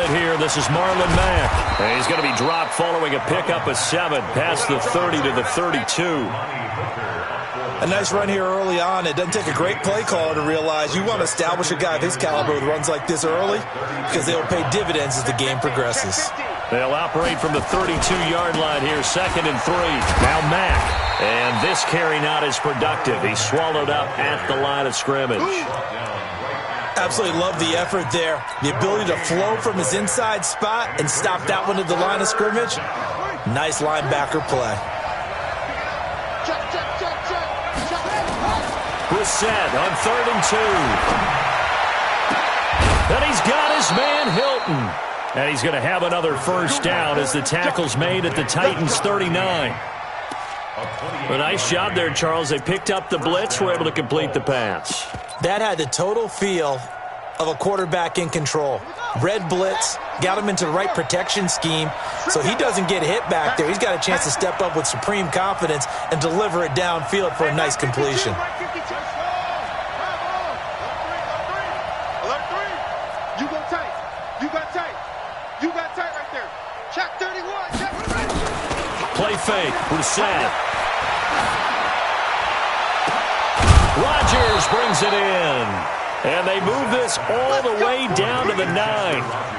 it here. This is Marlon Mack. And he's going to be dropped following a pickup of 7 past the 30 to the 32. A nice run here early on. It doesn't take a great play caller to realize you want to establish a guy of his caliber with runs like this early because they will pay dividends as the game progresses. They'll operate from the 32-yard line here, 2nd and 3. Now Mack. And this carry not as productive. He's swallowed up at the line of scrimmage. Absolutely love the effort there. The ability to flow from his inside spot and stop that one at the line of scrimmage. Nice linebacker play. Brissett on 3rd and 2. And he's got his man Hilton. And he's going to have another first down as the tackle's made at the Titans' 39. A nice job there, Charles. They picked up the blitz, were able to complete the pass. That had the total feel of a quarterback in control. Red blitz, got him into the right protection scheme, so he doesn't get hit back there. He's got a chance to step up with supreme confidence and deliver it downfield for a nice completion. Play fake, Brissett. Rodgers brings it in. And they move this all the way down to the 9.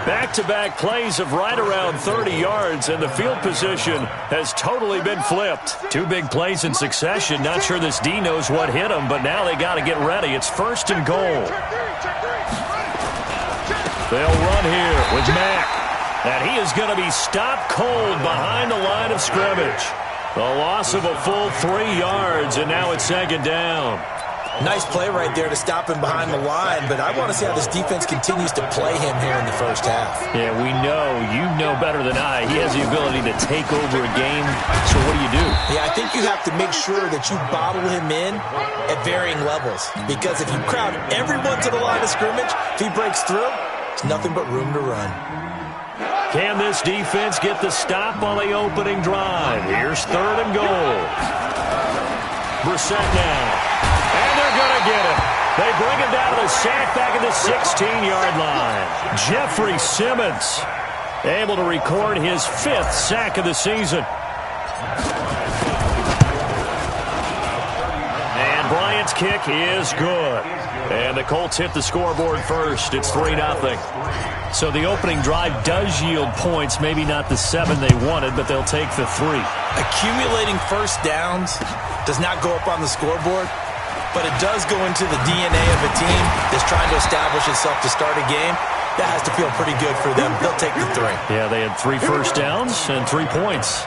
Back-to-back plays of right around 30 yards, and the field position has totally been flipped. 2 big plays in succession. Not sure this D knows what hit him, but now they got to get ready. It's 1st and goal. They'll run here with Mack. And he is going to be stopped cold behind the line of scrimmage. The loss of a full 3 yards, and now it's 2nd down. Nice play right there to stop him behind the line, but I want to see how this defense continues to play him here in the first half. Yeah, we know. You know better than I. He has the ability to take over a game. So what do? Yeah, I think you have to make sure that you bottle him in at varying levels, because if you crowd everyone to the line of scrimmage, if he breaks through, there's nothing but room to run. Can this defense get the stop on the opening drive? Here's 3rd and goal. Brissett now. And they're going to get it. They bring him down to the sack back at the 16-yard line. Jeffrey Simmons able to record his 5th sack of the season. And Bryant's kick is good. And the Colts hit the scoreboard first. It's 3-0. So the opening drive does yield points, maybe not the 7 they wanted, but they'll take the 3. Accumulating first downs does not go up on the scoreboard, but it does go into the DNA of a team that's trying to establish itself to start a game. That has to feel pretty good for them. They'll take the 3. Yeah, they had 3 first downs and 3 points.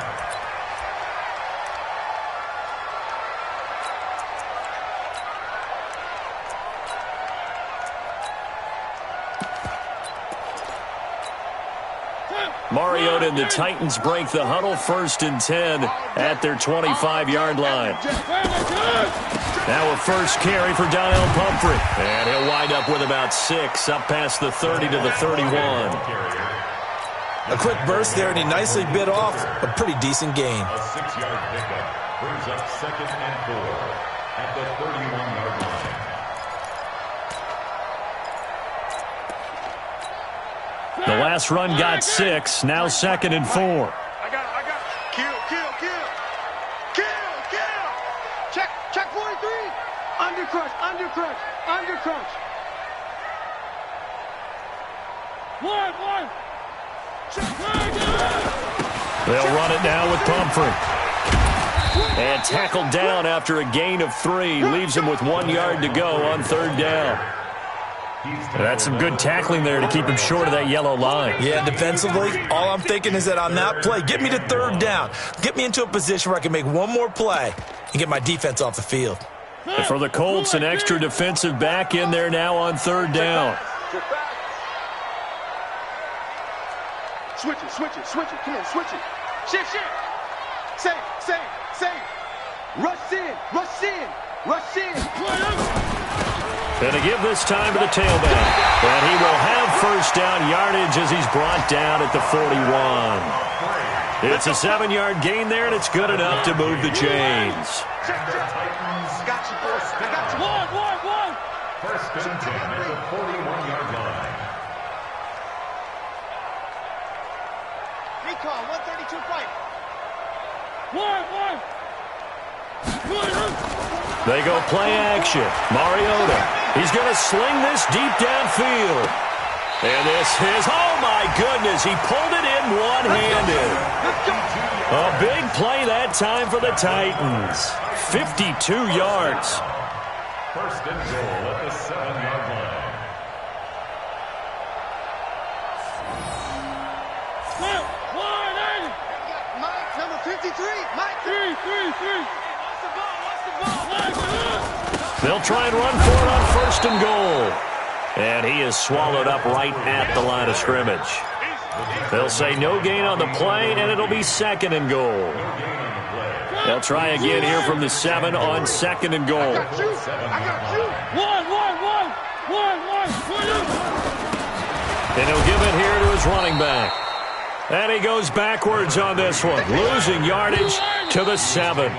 Mariota and the Titans break the huddle, 1st and 10 at their 25-yard line. Now a first carry for Donnell Pumphrey. And he'll wind up with about 6 up past the 30 to the 31. A quick burst there, and he nicely bit off a pretty decent gain. A 6-yard pickup brings up 2nd and 4 at the 31-yard line. The last run got 6. Now 2nd and 4. I got it. Kill. Check 43. Under crunch. One. They'll run it now with Pumphrey. And tackled down after a gain of 3. Leaves him with 1 yard to go on 3rd down. That's some good tackling there to keep him short of that yellow line. Yeah, defensively, all I'm thinking is that on that play, get me to 3rd down. Get me into a position where I can make one more play and get my defense off the field. And for the Colts, an extra defensive back in there now on 3rd down. Switch it. Come on, switch it. Shift. Save. Rush in. And to give this time to the tailback. And he will have first down yardage as he's brought down at the 41. It's a 7-yard gain there, and it's good enough to move the chains. Got you. One. First and 10 at the 41-yard line. Recon, 132 fight. They go play action. Mariota. He's going to sling this deep downfield. And this is, oh my goodness, he pulled it in one-handed. A big play that time for the Titans. 52 yards. First and goal at the 7-yard line. Mike, number 53. Mike. 3. They'll try and run for it on first and goal. And he is swallowed up right at the line of scrimmage. They'll say no gain on the play, and it'll be second and goal. They'll try again here from the 7 on second and goal. I got you. And he'll give it here to his running back. And he goes backwards on this one, losing yardage to the 7.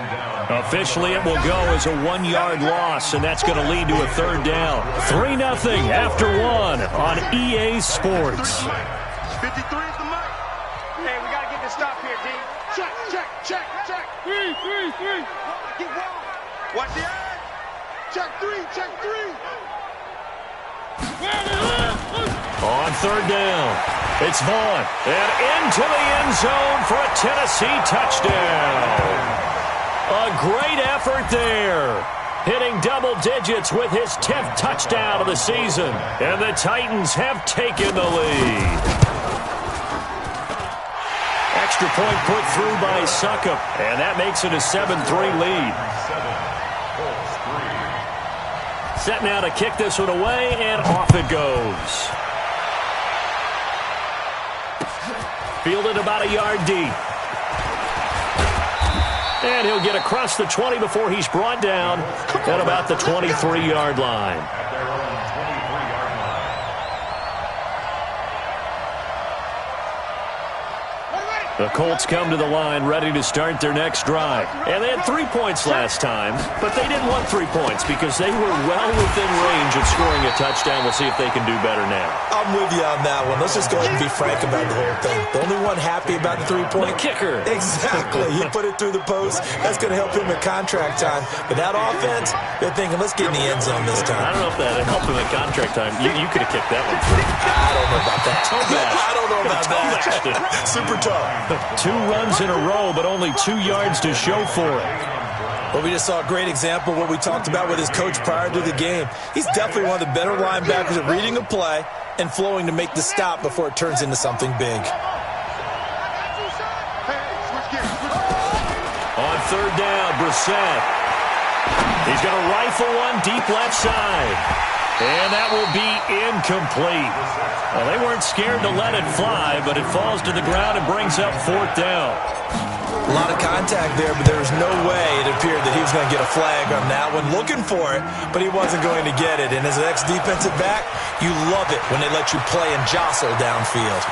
Officially, it will go as a 1-yard loss, and that's going to lead to a third down. 3-0 after 1 on EA Sports. 53 is the mic. Hey, we got to get this stop here, D. Check. 3. Get wrong. Watch the eye. Check 3. On third down, it's Vaughn, and into the end zone for a Tennessee touchdown. A great effort there, hitting double digits with his 10th touchdown of the season, and the Titans have taken the lead. Extra point put through by Suckup, and that makes it a 7-3 lead. Set now to kick this one away, and off it goes. Fielded about a yard deep. And he'll get across the 20 before he's brought down at about the 23-yard line. At their own 23-yard line. The Colts come to the line ready to start their next drive. And they had 3 points last time, but they didn't want 3 points because they were well within range of scoring a touchdown. We'll see if they can do better now. I'm with you on that one. Let's just go ahead and be frank about the whole thing. The only one happy about the 3-point. The kicker. Exactly. He put it through the post. That's going to help him at contract time. But that offense, they're thinking, let's get in the end zone this time. I don't know if that helped him at contract time. You could have kicked that one through. I don't know about that. Toe-bashed. I don't know about that. Toe-bashed. Super tough. 2 runs in a row, but only 2 yards to show for it. Well, we just saw a great example of what we talked about with his coach prior to the game. He's definitely one of the better linebackers at reading a play and flowing to make the stop before it turns into something big. On third down, Brissett. He's going to rifle one deep left side. And that will be incomplete. Well, they weren't scared to let it fly, but it falls to the ground and brings up fourth down. A lot of contact there, but there was no way it appeared that he was going to get a flag on that one. Looking for it, but he wasn't going to get it. And as an ex-defensive back, you love it when they let you play and jostle downfield.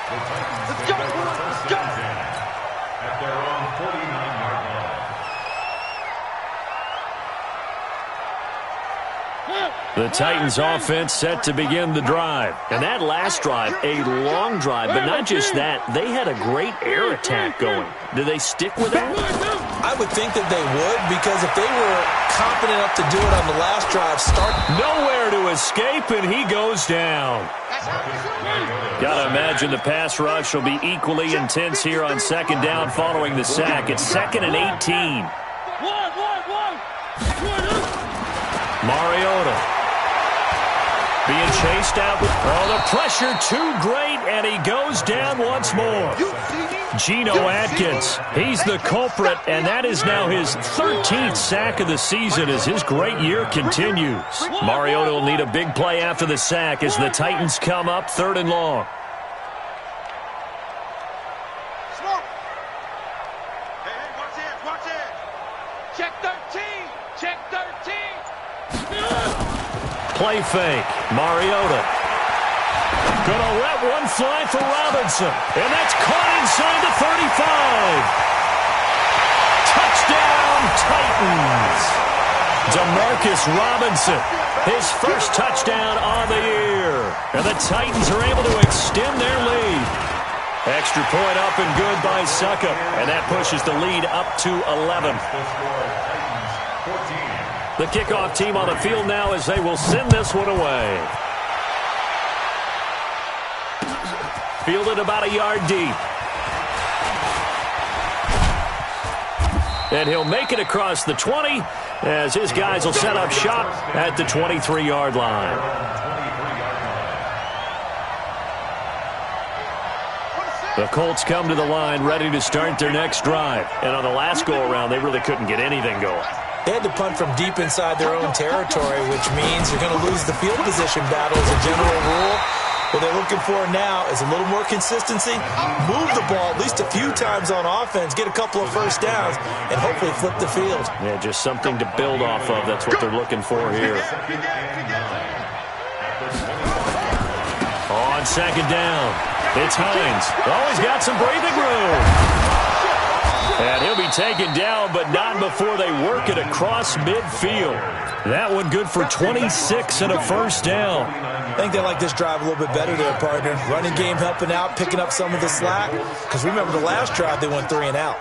Let's go. At their own 49-yard line. The Titans offense set to begin the drive. And that last drive, a long drive, but not just that, they had a great air attack going. Do they stick with that? I would think that they would, because if they were confident enough to do it on the last drive, Nowhere to escape, and he goes down. Gotta imagine the pass rush will be equally intense here on second down following the sack. It's 2nd and 18. Mariota being chased out. The pressure too great, and he goes down once more. Geno Atkins, he's the culprit, and that is now his 13th sack of the season as his great year continues. Mariota will need a big play after the sack as the Titans come up 3rd and long. Watch it. Check 13. Play fake. Mariota. Gonna let one fly for Robinson. And that's caught inside the 35. Touchdown, Titans. Demarcus Robinson. His first touchdown on the year. And the Titans are able to extend their lead. Extra point up and good by Suckup. And that pushes the lead up to 11. The kickoff team on the field now as they will send this one away. Fielded about a yard deep. And he'll make it across the 20 as his guys will set up shop at the 23-yard line. The Colts come to the line ready to start their next drive. And on the last go-around, they really couldn't get anything going. They had to punt from deep inside their own territory, which means you're going to lose the field position battle as a general rule. What they're looking for now is a little more consistency, move the ball at least a few times on offense, get a couple of first downs, and hopefully flip the field. Yeah, just something to build off of. That's what they're looking for here. On second down, it's Hines. Oh, he's got some breathing room. And he'll be taken down, but not before they work it across midfield. That one good for 26 and a first down. I think they like this drive a little bit better there, partner. Running game helping out, picking up some of the slack. Because remember the last drive, they went 3 and out.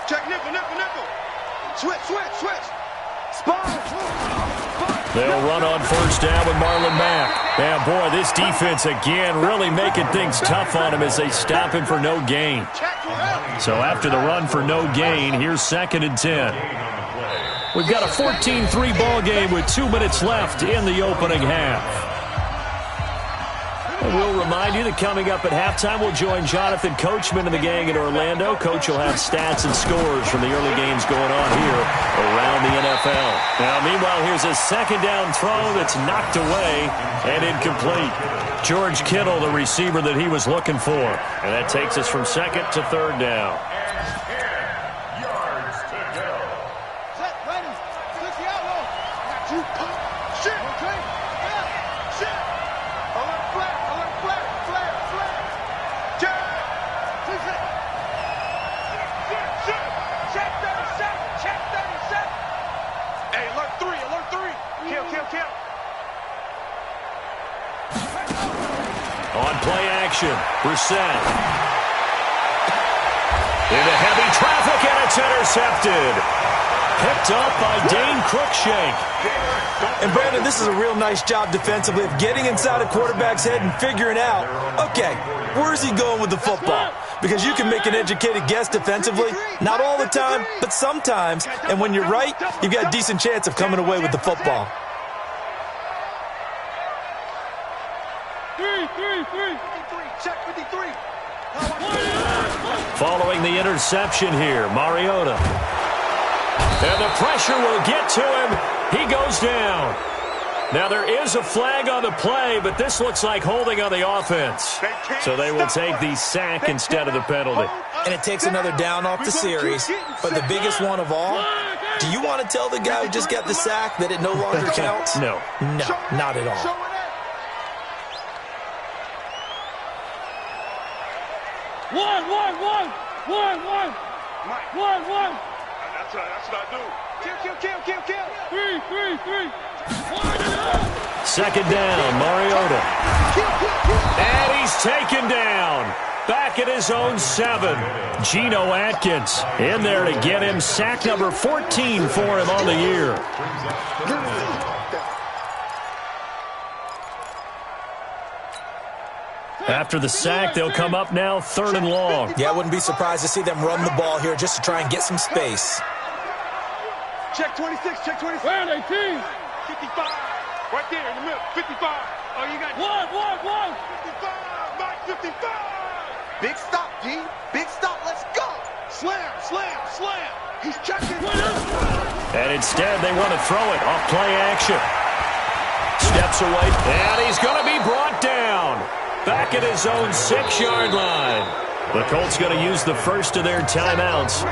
Check nickel. Switch. They'll run on first down with Marlon Mack. And boy, this defense again really making things tough on him as they stop him for no gain. So after the run for no gain, here's 2nd and 10. We've got a 14-3 ball game with 2 minutes left in the opening half. And we'll remind you that coming up at halftime, we'll join Jonathan Coachman and the gang in Orlando. Coach will have stats and scores from the early games going on here around the NFL. Now, meanwhile, here's a second down throw that's knocked away and incomplete. George Kittle, the receiver that he was looking for. And that takes us from 2nd to 3rd down. On play action, Brissett. Into heavy traffic, and it's intercepted. Picked up by Dane Cruikshank. And Brandon, this is a real nice job defensively of getting inside a quarterback's head and figuring out, okay, where's he going with the football? Because you can make an educated guess defensively, not all the time, but sometimes. And when you're right, you've got a decent chance of coming away with the football. Check 53. Following the interception here, Mariota. And the pressure will get to him. He goes down. Now there is a flag on the play, but this looks like holding on the offense. So they will take the sack instead of the penalty. And it takes another down off the series. But the biggest one of all, do you want to tell the guy who just got the sack that it no longer counts? No. No, not at all. One. That's what I do. Kill. 3. Second down, Mariota. And he's taken down. Back at his own 7. Geno Atkins in there to get him sack number 14 for him on the year. After the sack, they'll come up now 3rd and long. Yeah, I wouldn't be surprised to see them run the ball here just to try and get some space. Check 26. Where are they, team? 55. Right there in the middle. 55. Oh, you got one. 55. Mike, 55. Big stop, G. Big stop. Let's go. Slam. He's checking. And instead, they want to throw it off play action. Steps away, and he's going to be brought down. Back at his own 6-yard line. The Colts going to use the first of their timeouts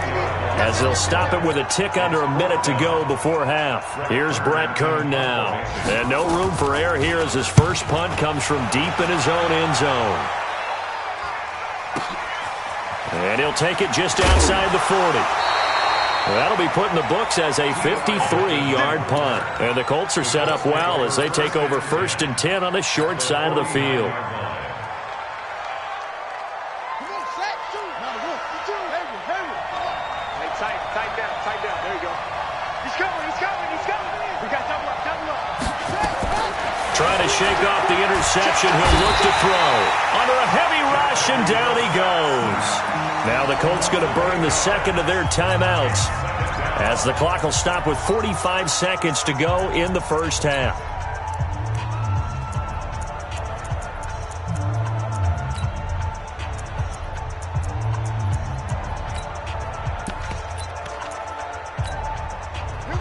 as they'll stop it with a tick under a minute to go before half. Here's Brett Kern now. And no room for error here as his first punt comes from deep in his own end zone. And he'll take it just outside the 40. That'll be put in the books as a 53-yard punt. And the Colts are set up well as they take over 1st and 10 on the short side of the field. Tight down. There you go. He's coming. We got double up. Trying to shake off the interception. He'll look to throw. Under a heavy rush, and down he goes. Now the Colts going to burn the second of their timeouts as the clock will stop with 45 seconds to go in the first half.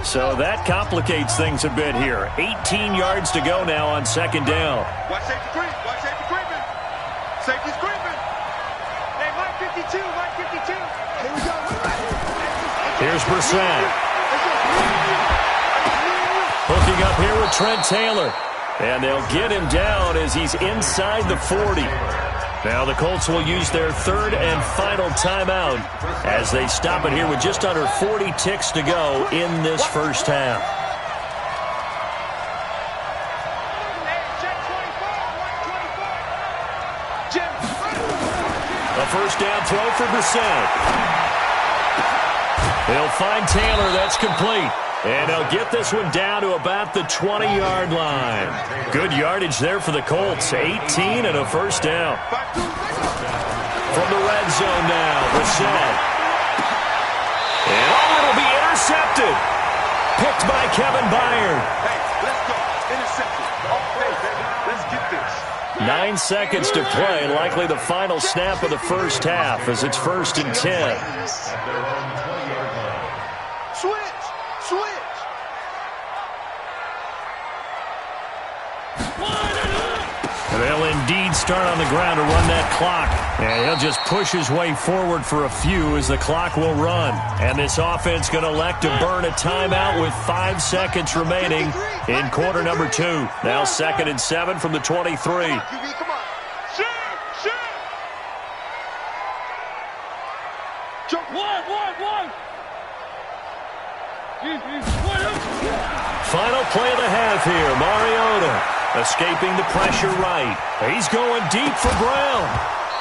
So that complicates things a bit here. 18 yards to go now on second down. Watch safety creeping. Safety's creeping. Hey, Mike 52. Here we go. Here's Brissett. Hooking up here with Trent Taylor. And they'll get him down as he's inside the 40. Now the Colts will use their third and final timeout as they stop it here with just under 40 ticks to go in this first half. A first down throw for Brissett. He'll find Taylor. That's complete. And they'll get this one down to about the 20-yard line. Good yardage there for the Colts. 18 and a first down. From the red zone now, Brissett. And it'll be intercepted. Picked by Kevin Byard. Hey, let's go. Intercepted. Okay, baby. Let's get this. 9 seconds to play. Likely the final snap of the first half as it's 1st and 10. Switch. They'll indeed start on the ground to run that clock. And he'll just push his way forward for a few as the clock will run. And this offense going to elect to burn a timeout with 5 seconds remaining in quarter number 2. Now 2nd and 7 from the 23. Come on. Shoot. Jump. One. Final play of the half here. Mariota escaping the pressure right. He's going deep for Brown.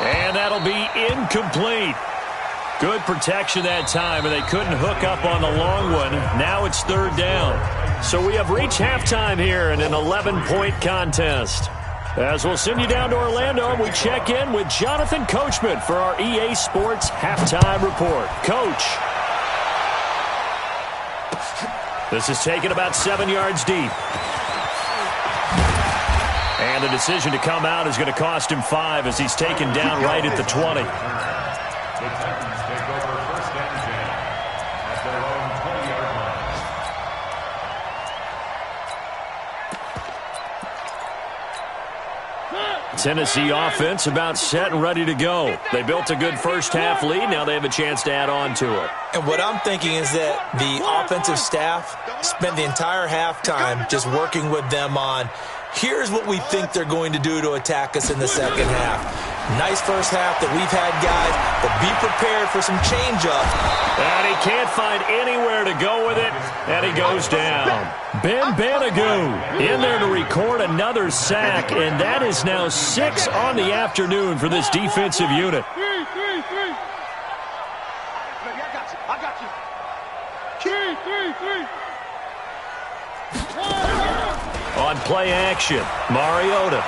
And that'll be incomplete. Good protection that time, and they couldn't hook up on the long one. Now it's 3rd down. So we have reached halftime here in an 11-point contest. As we'll send you down to Orlando, and we check in with Jonathan Coachman for our EA Sports Halftime Report. Coach. This is taken about 7 yards deep. And the decision to come out is going to cost him 5 as he's taken down right at the 20. The Titans take over 1st and 10 at their own 20-yard line. Tennessee offense about set and ready to go. They built a good first half lead. Now they have a chance to add on to it. And what I'm thinking is that the offensive staff spent the entire halftime just working with them on, here's what we think they're going to do to attack us in the second half. Nice first half that we've had, guys, but be prepared for some change-up. And he can't find anywhere to go with it, and he goes down. Ben Banagoo in there to record another sack, and that is now 6 on the afternoon for this defensive unit. I got you. On play action, Mariota.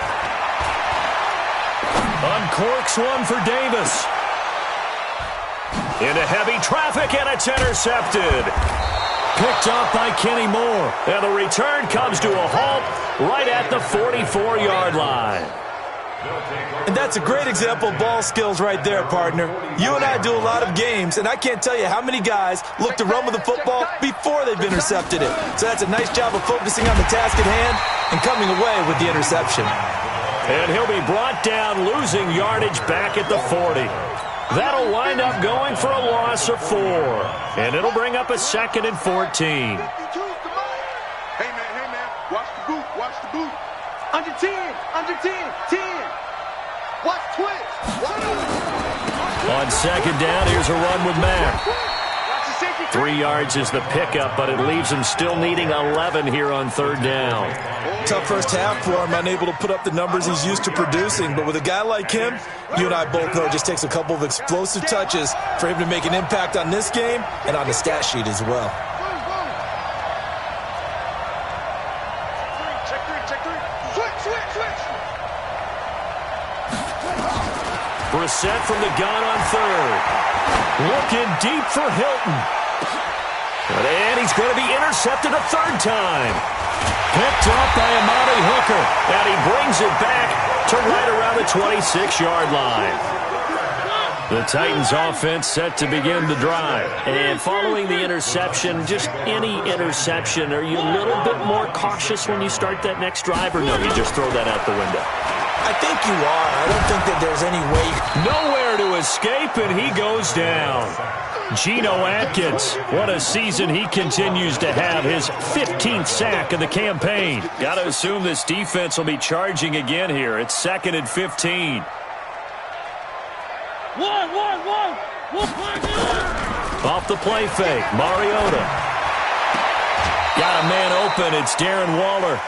Uncorks one for Davis. Into heavy traffic, and it's intercepted. Picked off by Kenny Moore. And the return comes to a halt right at the 44-yard line. And that's a great example of ball skills right there, partner. You and I do a lot of games, and I can't tell you how many guys look to run with the football before they've intercepted it. So that's a nice job of focusing on the task at hand and coming away with the interception. And he'll be brought down, losing yardage back at the 40. That'll wind up going for a loss of 4. And it'll bring up a 2nd and 14. Hey, man. Watch the boot. Under 10. 10. Watch twist. On second down, here's a run with Mack. Watch the safety 3 yards is the pickup, but it leaves him still needing 11 here on third down. Tough first half for him, unable to put up the numbers he's used to producing. But with a guy like him, you and I both know it just takes a couple of explosive touches for him to make an impact on this game and on the stat sheet as well. Brissett from the gun on third. Looking deep for Hilton. And he's going to be intercepted a third time. Picked up by Amari Hooker. And he brings it back to right around the 26-yard line. The Titans offense set to begin the drive. And following the interception, just any interception, are you a little bit more cautious when you start that next drive, or no, you just throw that out the window? I think you are. I don't think that there's any way. Nowhere to escape, and he goes down. Geno Atkins, what a season he continues to have. His 15th sack of the campaign. Got to assume this defense will be charging again here. It's 2nd and 15. Off the play fake, Mariota. Got a man open, it's Darren Waller.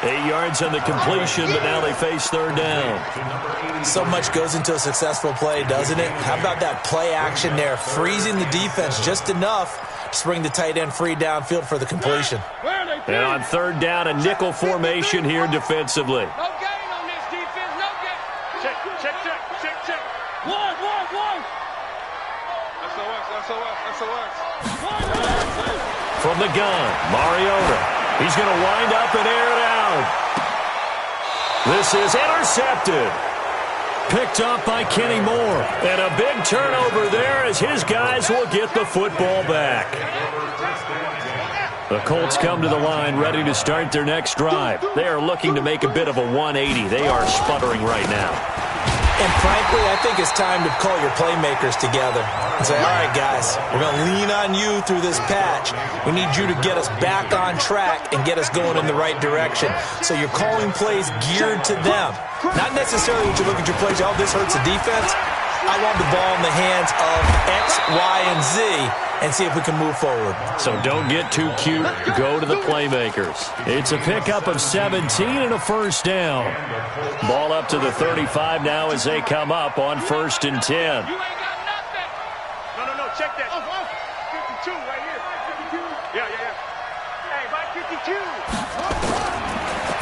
8 yards on the completion, but now they face third down. So much goes into a successful play, doesn't it? How about that play action there, freezing the defense just enough to bring the tight end free downfield for the completion. And on third down, a nickel formation here defensively. No gain on this defense, no gain. Check. One. SOS. From the gun, Mariota. He's going to wind up and air it out. This is intercepted. Picked up by Kenny Moore. And a big turnover there as his guys will get the football back. The Colts come to the line ready to start their next drive. They are looking to make a bit of a 180. They are sputtering right now. And frankly, I think it's time to call your playmakers together and say, all right, guys, we're going to lean on you through this patch. We need you to get us back on track and get us going in the right direction. So you're calling plays geared to them. Not necessarily when you look at your plays, oh, this hurts the defense. I want the ball in the hands of X, Y, and Z and see if we can move forward. So don't get too cute. Go to the playmakers. It's a pickup of 17 and a first down. Ball up to the 35 now as they come up on 1st and 10. You ain't got nothing. No, check that. 52 right here. 52. Yeah. Hey, by 52.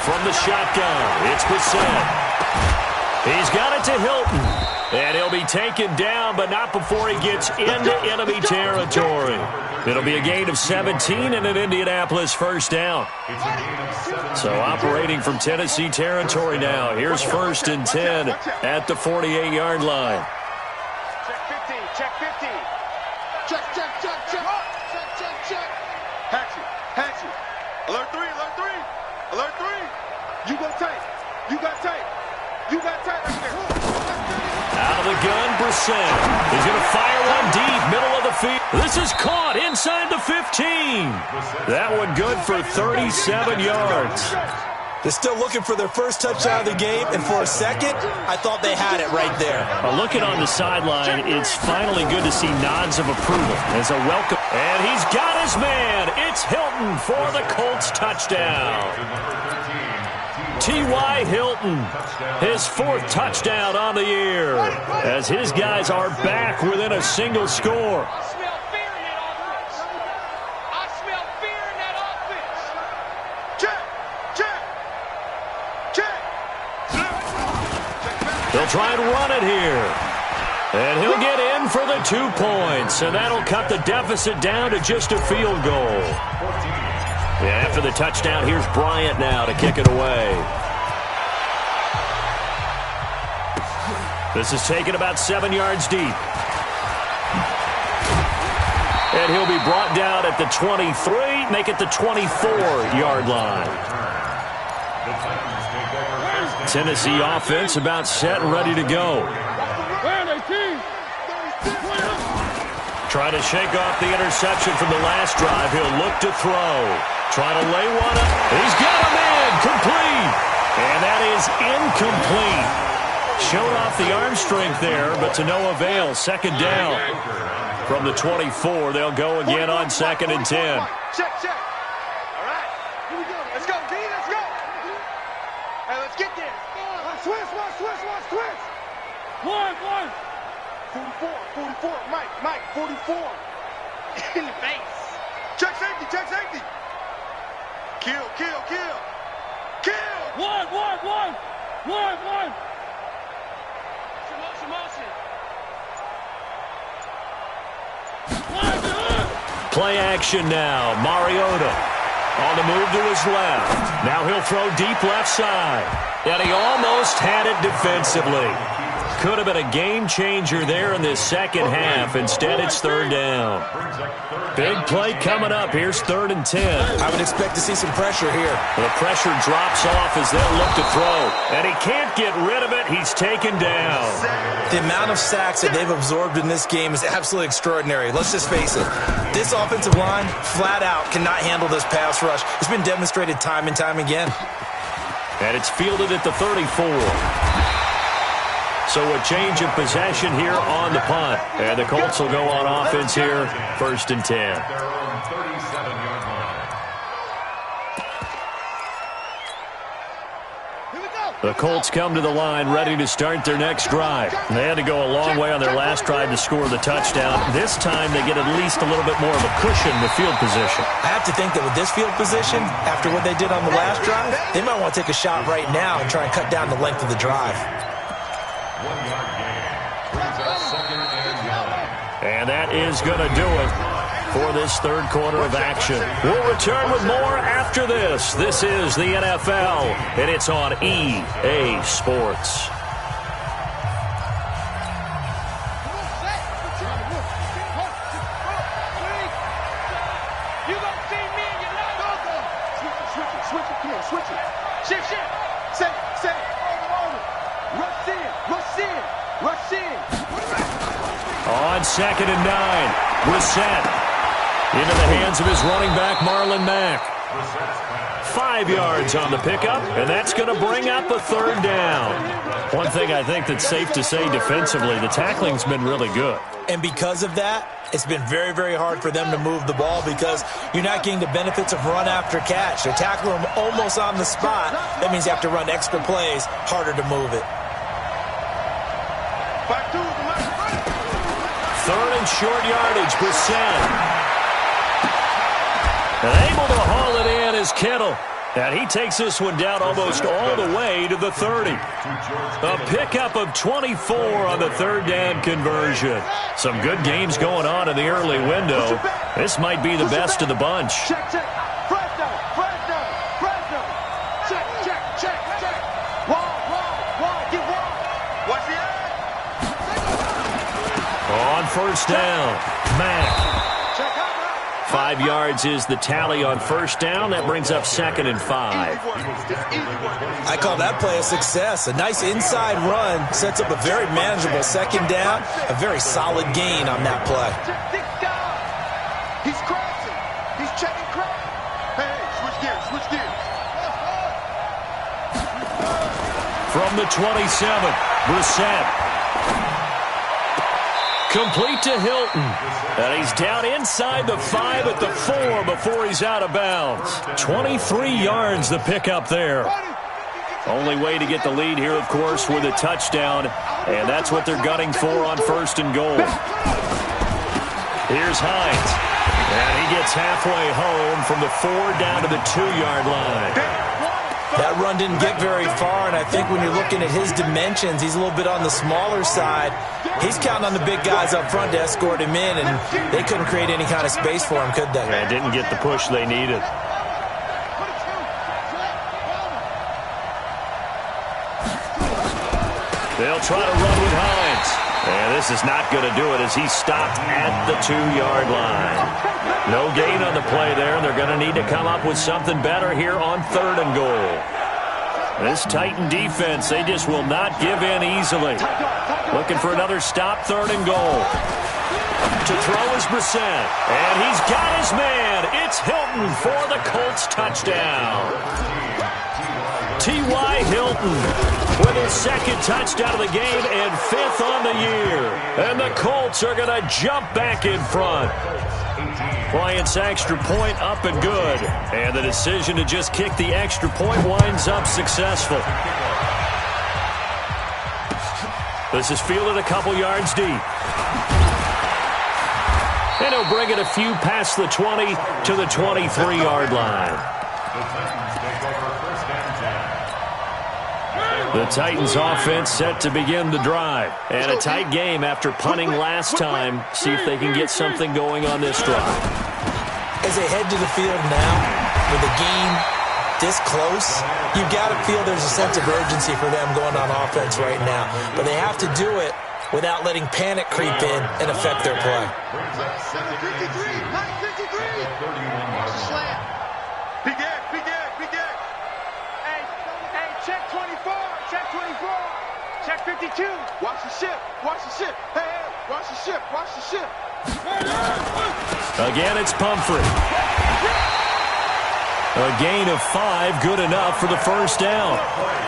From the shotgun, it's Brissett. He's got it to Hilton. And he'll be taken down, but not before he gets into enemy territory. It'll be a gain of 17 and an Indianapolis first down. So operating from Tennessee territory now. Here's 1st and 10 at the 48-yard line. Check 15. Check. Hatchet. Alert 3. You got tape right there. Out of the gun, Brissett. He's going to fire one deep, middle of the field. This is caught inside the 15. That one good for 37 yards. They're still looking for their first touchdown of the game, and for a second, I thought they had it right there. Looking on the sideline, it's finally good to see nods of approval as a welcome. And he's got his man. It's Hilton for the Colts touchdown. T.Y. Hilton, his 4th touchdown on the year, as his guys are back within a single score. I smell fear in that offense. Check. They'll try and run it here. And he'll get in for the 2 points, and that'll cut the deficit down to just a field goal. Yeah, after the touchdown, here's Bryant now to kick it away. This is taken about 7 yards deep. And he'll be brought down at the 23, make it the 24-yard line. Tennessee offense about set and ready to go. Trying to shake off the interception from the last drive. He'll look to throw. Trying to lay one up. He's got a man. Complete. And that is incomplete. Showed off the arm strength there, but to no avail. Second down. From the 24, they'll go again on 2nd and 10. Check. All right. Here we go. Let's go, D. Let's go. Hey, let's get there. Switch. 1. 44. Mike, 44. In the face. Check safety. Kill. 1. Motion. Play action now. Mariota on the move to his left. Now he'll throw deep left side. And he almost had it defensively. Could have been a game changer there in this second half. Instead, it's 3rd down. Big play coming up. Here's 3rd and 10. I would expect to see some pressure here. The pressure drops off as they'll look to throw. And he can't get rid of it. He's taken down. The amount of sacks that they've absorbed in this game is absolutely extraordinary. Let's just face it. This offensive line, flat out, cannot handle this pass rush. It's been demonstrated time and time again. And it's fielded at the 34. So a change of possession here on the punt. And the Colts will go on offense here, 1st and 10. Their own 37-yard line. The Colts come to the line ready to start their next drive. They had to go a long way on their last drive to score the touchdown. This time they get at least a little bit more of a cushion with field position. I have to think that with this field position, after what they did on the last drive, they might want to take a shot right now and try and cut down the length of the drive. 1-yard gain. Brings up 2nd and 1. And that is going to do it for this 3rd quarter of action. We'll return with more after this. This is the NFL, and it's on EA Sports. You gonna see me and you know. Switch it. Come on, switch it. Shift. Say. Rush in. On 2nd and 9, Brissett into the hands of his running back, Marlon Mack. 5 yards on the pickup, and that's going to bring up a 3rd down. One thing I think that's safe to say defensively, the tackling's been really good. And because of that, it's been very, very hard for them to move the ball because you're not getting the benefits of run after catch. They're tackling them almost on the spot. That means you have to run extra plays, harder to move it. 3rd and short yardage, Brissett. And able to haul it in is Kittle. And he takes this one down almost all the way to the 30. A pickup of 24 on the 3rd down conversion. Some good games going on in the early window. This might be the best of the bunch. Check. Check. Wall. Get wall. What's the On 1st down, Mack. 5 yards is the tally on 1st down. That brings up 2nd and 5. I call that play a success. A nice inside run sets up a very manageable 2nd down. A very solid gain on that play. He's crossing. He's checking cross. Hey, switch gears. From the 27, Brissett. Complete to Hilton. And he's down inside the 5 at the 4 before he's out of bounds. 23 yards the pickup there. Only way to get the lead here, of course, with a touchdown. And that's what they're gunning for on 1st and goal. Here's Hines. And he gets halfway home from the 4 down to the 2-yard line. That run didn't get very far, and I think when you're looking at his dimensions, he's a little bit on the smaller side. He's counting on the big guys up front to escort him in, and they couldn't create any kind of space for him, could they? And didn't get the push they needed. They'll try to run with Hines. And this is not going to do it as he's stopped at the 2-yard line. No gain on the play there, and they're going to need to come up with something better here on 3rd and goal. This Titan defense, they just will not give in easily. Looking for another stop, 3rd and goal. To throw is Brissett, and he's got his man. It's Hilton for the Colts touchdown. T.Y. Hilton with his second touchdown of the game and 5th on the year. And the Colts are going to jump back in front. Bryant's extra point up and good. And the decision to just kick the extra point winds up successful. This is fielded a couple yards deep. And he'll bring it a few past the 20 to the 23-yard line. The Titans offense set to begin the drive. And a tight game after punting last time. See if they can get something going on this drive. As they head to the field now, with the game this close, you've got to feel there's a sense of urgency for them going on offense right now. But they have to do it without letting panic creep in and affect their play. 52. Watch the ship. Watch the ship. Hey, watch the ship. Watch the ship. Again, it's Pumphrey. A gain of 5, good enough for the first down.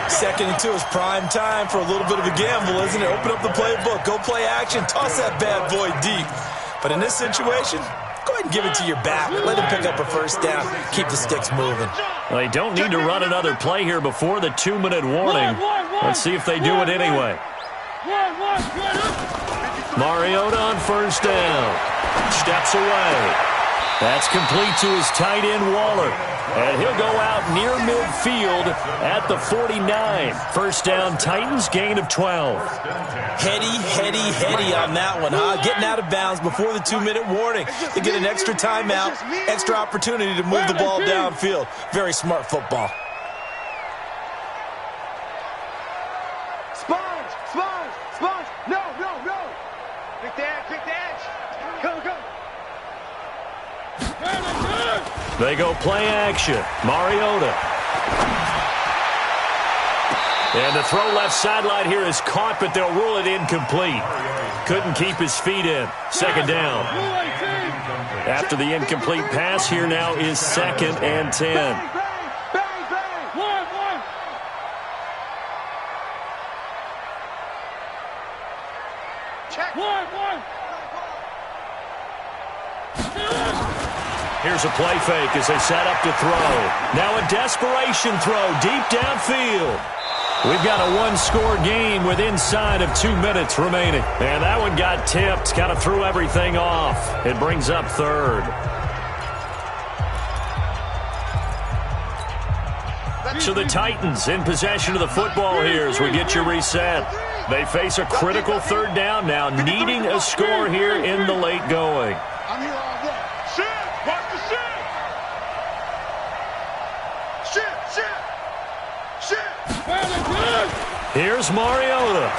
2nd and 2 is prime time for a little bit of a gamble, isn't it? Open up the playbook, go play action, toss that bad boy deep. But in this situation, go ahead and give it to your back. Let him pick up a first down. Keep the sticks moving. Well, they don't need to run another play here before the 2-minute warning. Let's see if they do it anyway. Mariota on first down. Steps away. That's complete to his tight end, Waller. And he'll go out near midfield at the 49. First down, Titans, gain of 12. Heady on that one, huh? Getting out of bounds before the 2-minute warning. They get an extra timeout, extra opportunity to move the ball downfield. Very smart football. Sponge. No. Pick the edge. Go. They go play action. Mariota. And the throw left sideline here is caught, but they'll rule it incomplete. Couldn't keep his feet in. Second down. After the incomplete pass, here now is 2nd and 10. Here's a play fake as they set up to throw. Now a desperation throw deep downfield. We've got a one-score game with inside of 2 minutes remaining. And that one got tipped, kind of threw everything off. It brings up 3rd. So the Titans in possession of the football here as we get you reset. They face a critical 3rd down now, needing a score here in the late going. I'm here all day. Watch the ship. Here's Mariota.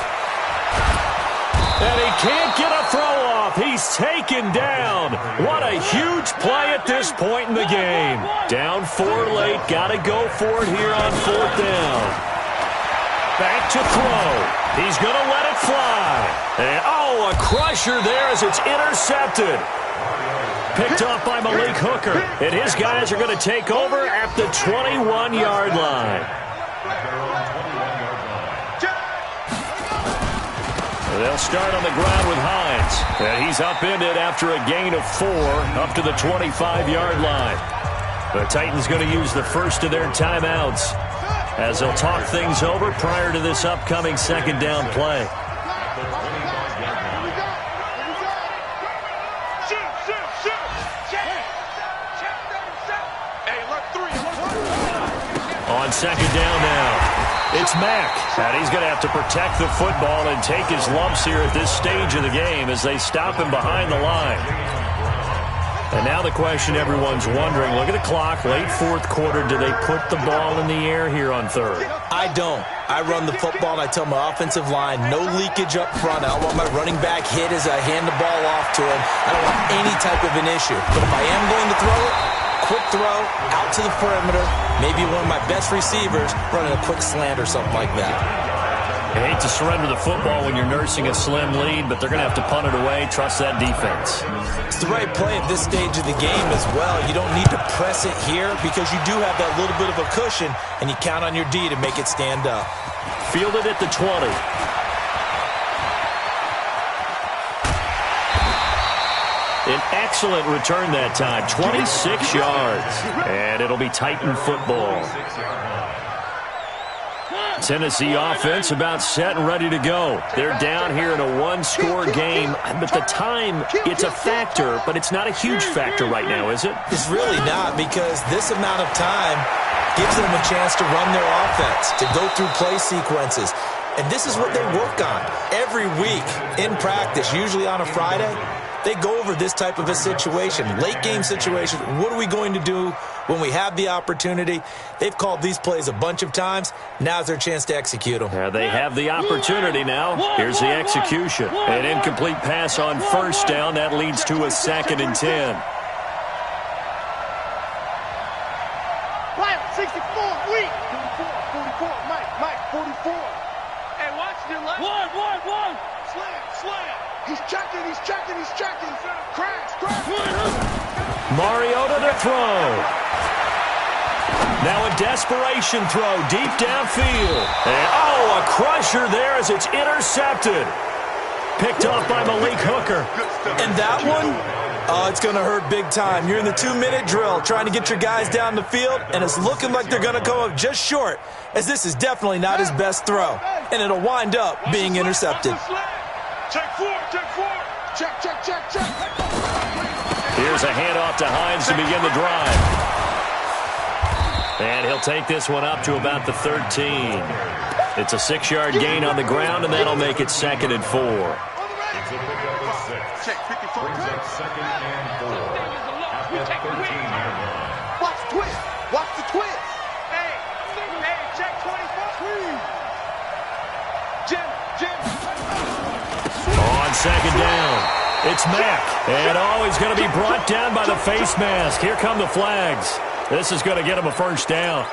And he can't get a throw off. He's taken down. What a huge play at this point in the game. Down 4 late. Got to go for it here on 4th down. Back to throw. He's going to let it fly. And, a crusher there as it's intercepted. Picked off by Malik Hooker. And his guys are going to take over at the 21-yard line. They'll start on the ground with Hines. And he's upended after a gain of 4 up to the 25-yard line. The Titans going to use the first of their timeouts as they'll talk things over prior to this upcoming 2nd down play. On 2nd down now. It's Mack, and he's going to have to protect the football and take his lumps here at this stage of the game as they stop him behind the line. And now the question everyone's wondering, look at the clock, late 4th quarter, do they put the ball in the air here on 3rd? I don't. I run the football, and I tell my offensive line, no leakage up front. I don't want my running back hit as I hand the ball off to him. I don't want any type of an issue. But if I am going to throw it, quick throw, out to the perimeter, maybe one of my best receivers running a quick slant or something like that. I hate to surrender the football when you're nursing a slim lead, but they're going to have to punt it away. Trust that defense. It's the right play at this stage of the game as well. You don't need to press it here because you do have that little bit of a cushion, and you count on your D to make it stand up. Fielded at the 20. An excellent return that time, 26 yards. And it'll be Titan football. Tennessee offense about set and ready to go. They're down here in a one-score game, but the time, it's a factor, but it's not a huge factor right now, is it? It's really not, because this amount of time gives them a chance to run their offense, to go through play sequences. And this is what they work on every week in practice, usually on a Friday. They go over this type of a situation, late game situation. What are we going to do when we have the opportunity? They've called these plays a bunch of times. Now's their chance to execute them. Yeah, they have the opportunity now. Here's the execution. An incomplete pass on first down. That leads to a 2nd and 10. Right, 64, weak. 44, Mike, 44. Hey, watch your left. One. Slam. He's checking. Crash. Mariota to throw. Now a desperation throw deep downfield. And, a crusher there as it's intercepted. Picked off by Malik Hooker. And that one, it's going to hurt big time. You're in the 2-minute drill trying to get your guys down the field, and it's looking like they're going to come up just short, as this is definitely not his best throw. And it'll wind up being intercepted. Check 4. Check. Here's a handoff to Hines to begin the drive. And he'll take this one up to about the 13. It's a 6-yard gain on the ground, and that'll make it 2nd and 4. It's a pickup of 6. Check 54. Brings up 2nd and 4 at the 13-yard line. Watch the twist. Hey, check 24. Jim. On 2nd down, it's Mack. And he's going to be brought down by the face mask. Here come the flags. This is going to get him a first down.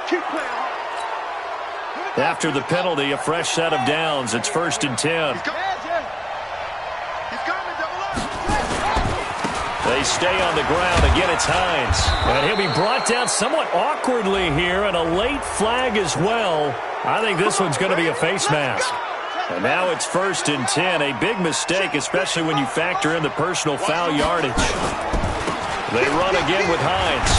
Keep playing hard. After the penalty, a fresh set of downs. It's 1st and 10. He's coming, double up. They stay on the ground. Again, it's Hines. And he'll be brought down somewhat awkwardly here, and a late flag as well. I think this one's going to be a face mask. And now it's 1st and 10. A big mistake, especially when you factor in the personal foul yardage. They run again with Hines.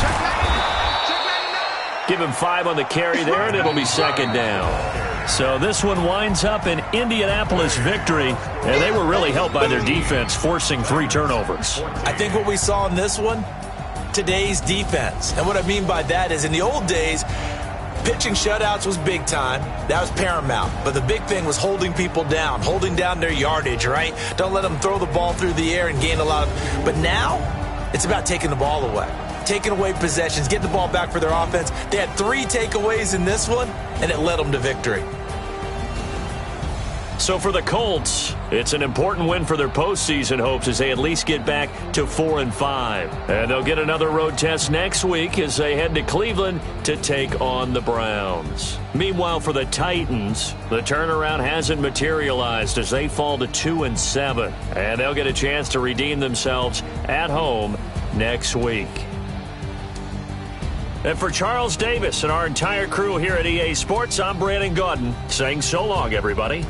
Give him 5 on the carry there, and it'll be 2nd down. So this one winds up an Indianapolis victory, and they were really helped by their defense, forcing 3 turnovers. I think what we saw in this one, today's defense. And what I mean by that is in the old days, pitching shutouts was big time. That was paramount. But the big thing was holding people down, holding down their yardage, right? Don't let them throw the ball through the air and gain a lot of... But now, it's about taking the ball away. Taking away possessions, getting the ball back for their offense. They had 3 takeaways in this one, and it led them to victory. So for the Colts, it's an important win for their postseason hopes as they at least get back to 4-5. And they'll get another road test next week as they head to Cleveland to take on the Browns. Meanwhile, for the Titans, the turnaround hasn't materialized as they fall to 2-7. And they'll get a chance to redeem themselves at home next week. And for Charles Davis and our entire crew here at EA Sports, I'm Brandon Gaudin saying so long, everybody.